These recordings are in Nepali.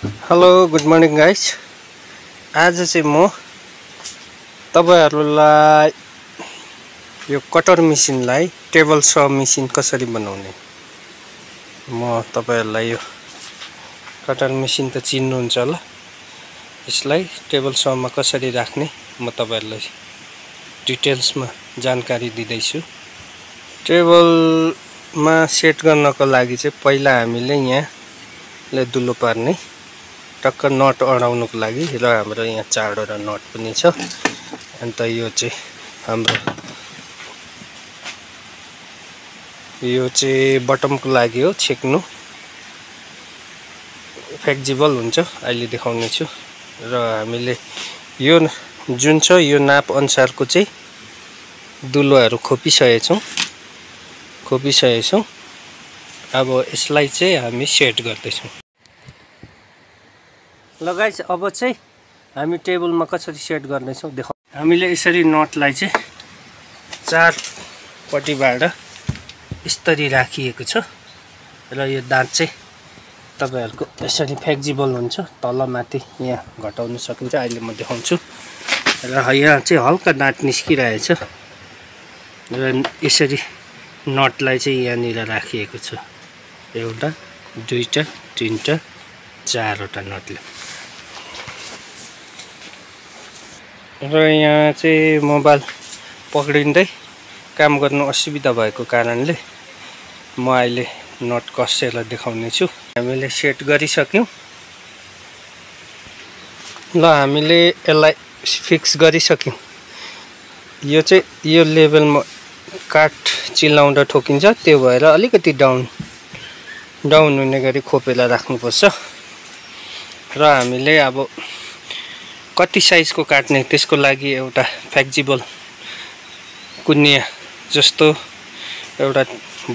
Hello good morning guys. आज चाहिँ म तपाईहरुलाई यो कटर मेसिनलाई टेबल स मेसिन कसरी बनाउने म तपाईहरुलाई यो कटर मेसिन त चिन्नुहुन्छ होला। यसलाई टेबल स मा कसरी राख्ने म तपाईहरुलाई डिटेल्समा जानकारी दिँदै छु। टेबल मा सेट गर्नको लागि चाहिँ पहिला हामीले यहाँ दुलो पार्ने टक्क नट अडाउनको लागि र हाम्रो यहाँ चारवटा नट पनि छ। अन्त यो चाहिँ हाम्रो यो चाहिँ बटमको लागि हो, छेक्नु फ्लेक्सिबल हुन्छ। अहिले देखाउने छु र हामीले यो जुन छ यो नाप अनुसारको चाहिँ दुलोहरु खोपिसकेछौं। अब यसलाई चाहिँ हामी सेट गर्दै छौं। ल गाइस, अब चाहिँ हामी टेबलमा कसरी सेट गर्ने छौं देखाउ। हामीले यसरी नटलाई चाहिँ चार पट्टिबाट यसरी राखिएको छ र यो दाँत चाहिँ तपाईहरुको यसरी फ्लेक्सिबल हुन्छ, तल माथि यहाँ घटाउन सकिन्छ। अहिले म देखाउँछु र यहाँ चाहिँ हल्का दाँत निस्किरहेछ र यसरी नटलाई चाहिँ यहाँनिर राखिएको छ। एउटा, दुईटा, तीनटा, चारवटा नटले। र यहाँ चाहिँ मोबाइल पक्रिँदै काम गर्नु असुविधा भएको कारणले म अहिले नट कसेर देखाउने छु। हामीले सेट गरिसक्यौं। ल हामीले यसलाई फिक्स गरिसक्यौं। यो चाहिँ यो लेभलमा काठ चिलाउँदा ठोकिन्छ, त्यो भएर अलिकति डाउन हुने गरी खोपेर राख्नुपर्छ। र हामीले अब कति साइजको काट्ने त्यसको लागि एउटा फ्लेक्सिबल कुन्निया जस्तो एउटा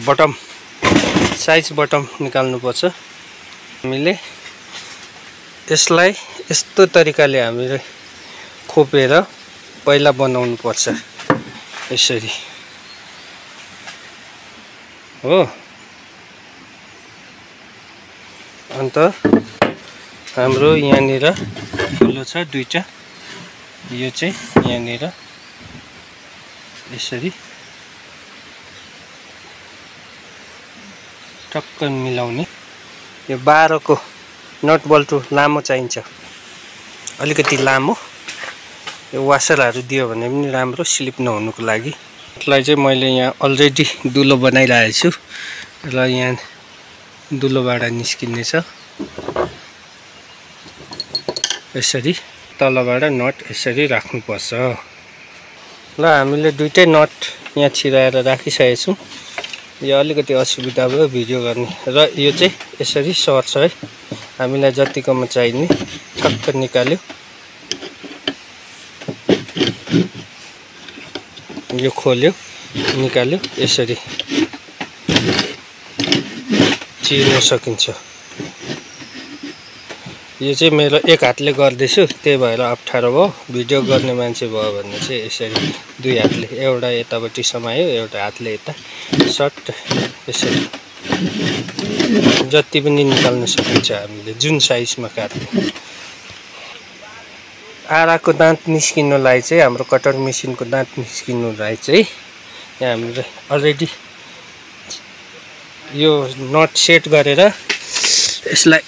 बटम साइज बटम निकाल्नु पर्छ। हामीले यसलाई यस्तो तरिकाले हामीले खोपेर पहिला बनाउनु पर्छ यसरी हो। अन्त हाम्रो यहाँनिर दुलो छ दुईटा, यो चाहिँ यहाँनिर यसरी टक्क मिलाउने। यो 12 को नट बल्टु लामो चाहिन्छ, अलिकति लामो। यो वासरहरु दियो भने पनि राम्रो, स्लिप नहुनुको लागि। यसलाई चाहिँ मैले यहाँ अलरेडी दुलो बनाइरहेको छु र यहाँ दुलोबाट निस्किने छ। यसरी तलबाट नट यसरी राख्नुपर्छ। ल हामीले दुईटै नट यहाँ छिराएर राखिसकेको छौं। यो अलिकति असुविधा भयो भिडियो गर्ने र यो चाहिँ यसरी सर्छ है। हामीलाई जतिकोमा चाहिने ठक्क निकाल्यो, यो खोल्यो निकाल्यो, यसरी चिर्न सकिन्छ। यो चाहिँ मेरो एक हातले गर्दैछु, त्यही भएर अप्ठ्यारो भयो। भिडियो गर्ने मान्छे भयो भने चाहिँ यसरी दुई हातले, एउटा यतापट्टि समायो, एउटा हातले यता सट यसरी जति पनि निकाल्न सकिन्छ हामीले जुन साइजमा काट्ने। आराको दाँत निस्किनुलाई चाहिँ हाम्रो कटर मेसिनको दाँत निस्किनुलाई चाहिँ यहाँ हामीले अलरेडी यो नट सेट गरेर यसलाई,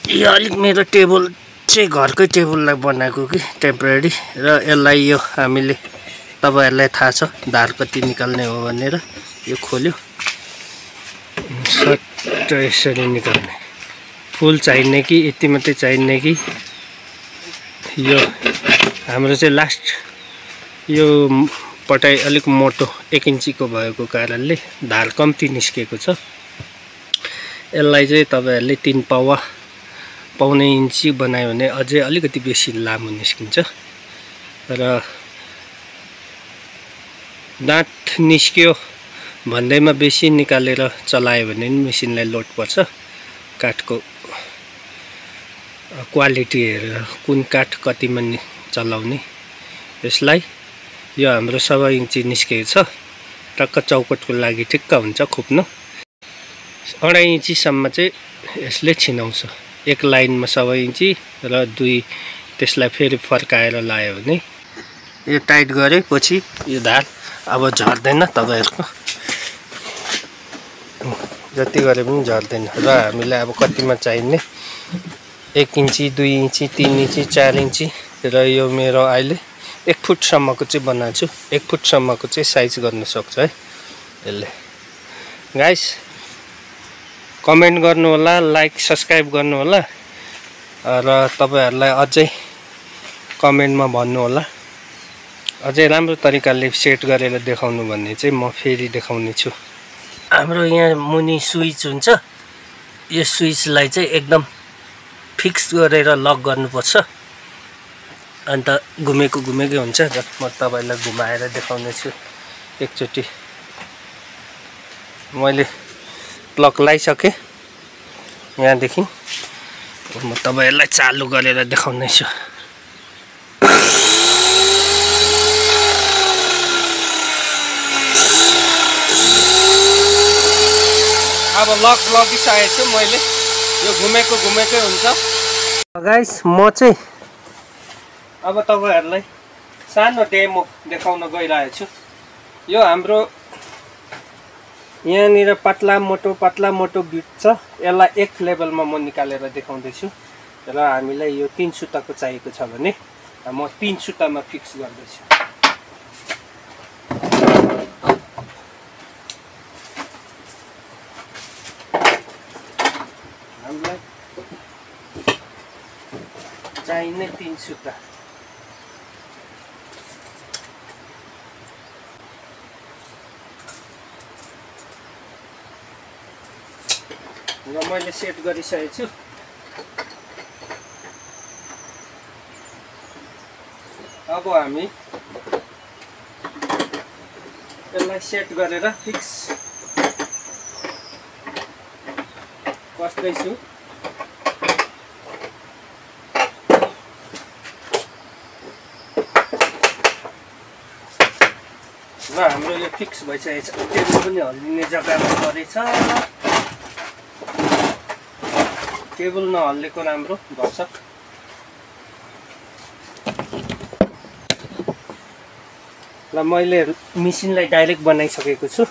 यो अलिक मेरो टेबल चाहिँ घरकै टेबललाई बनाएको कि टेम्परेरी, र यसलाई यो हामीले तपाईहरुलाई थाहा छ धार कति निकाल्ने हो भनेर। यो खोल्यो सट यसरी निकाल्ने। फुल चाहिने कि यति मात्रै चाहिने कि यो हाम्रो चाहिँ लास्ट यो पटाइ अलिक मोटो 1 इन्चीको भएको कारणले धार कम्ती निस्केको छ। यसलाई चाहिँ तपाईहरुले 3 पाउने इन्ची बनायो भने अझै अलिकति बेसी लामो निस्किन्छ। र दाँत निस्क्यो भन्दैमा बेसी निकालेर चलायो भने नि मेसिनलाई लोड पर्छ। काठको क्वालिटी हेरेर कुन काठ कतिमा चलाउने। यसलाई यो हाम्रो 1.5 इन्ची निस्केको छ, टक्क चौकटको लागि ठिक्क हुन्छ खोप्न। 2.5 इन्चीसम्म चाहिँ यसले छिनाउँछ। एक लाइनमा 1.25 इन्ची र 2 त्यसलाई फेरि फर्काएर लायो भने यो टाइट गरेपछि यो धार अब झर्दैन तपाईहरुको जति गरे पनि झर्दैन र हामीलाई अब कतिमा चाहिने 1 इन्ची 2 इन्ची 3 इन्ची 4 इन्ची र यो मेरो अहिले 1 फुट सम्मको चाहिँ बनाउँछु 1 फुट सम्मको चाहिँ साइज गर्न सक्छ है यसले गाइस कमेन्ट गर्नु होला लाइक सब्स्क्राइब गर्नु होला र तपाईहरुलाई अझै कमेन्टमा भन्नु होला अझै राम्रो तरिकाले सेट गरेर देखाउनु भन्ने चाहिँ म फेरि देखाउने छु हाम्रो यहाँ मुनि स्विच हुन्छ यो स्विचलाई चाहिँ एकदम फिक्स गरेर लक गर्नुपर्छ अन्त घुमेको घुमेकै हुन्छ र म तपाईलाई घुमाएर देखाउने छु एकचोटी मैले प्लग लगाइसके यहाँदेखि म तपाईहरुलाई चालु गरेर देखाउने छु अब लक लगाइसकेको छु मैले यो घुमेकै हुन्छ गाइस म चाहिँ अब तपाईहरुलाई सानो डेमो देखाउन गइरहेको छु यो हाम्रो यहाँनिर पतला मोटो बिट छ यसलाई एक लेभलमा म निकालेर देखाउँदै छु र हामीलाई यो 3 सुताको चाहिएको छ भने म 3 सुतामा फिक्स गर्दै छु हामीलाई चाहिने 3 सुता र मैले सेट गरिसकेको छु अब हामी यसलाई सेट गरेर फिक्स बस्दैछु र हाम्रो यो फिक्स भइसकेको छ टेबल पनि हल्लिने जग्गामा परेछ केबल नहल्लेको राम्रो भन्छ र मैले मेसिनलाई डाइरेक्ट बनाइसकेको छु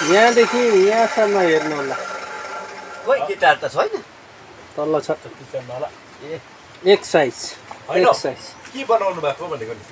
यहाँदेखि यहाँसम्म हेर्नु होला खोइ गिटार त छैन तल्लो छ किचनमा होला एक साइज के बनाउनु भएको भनेको नि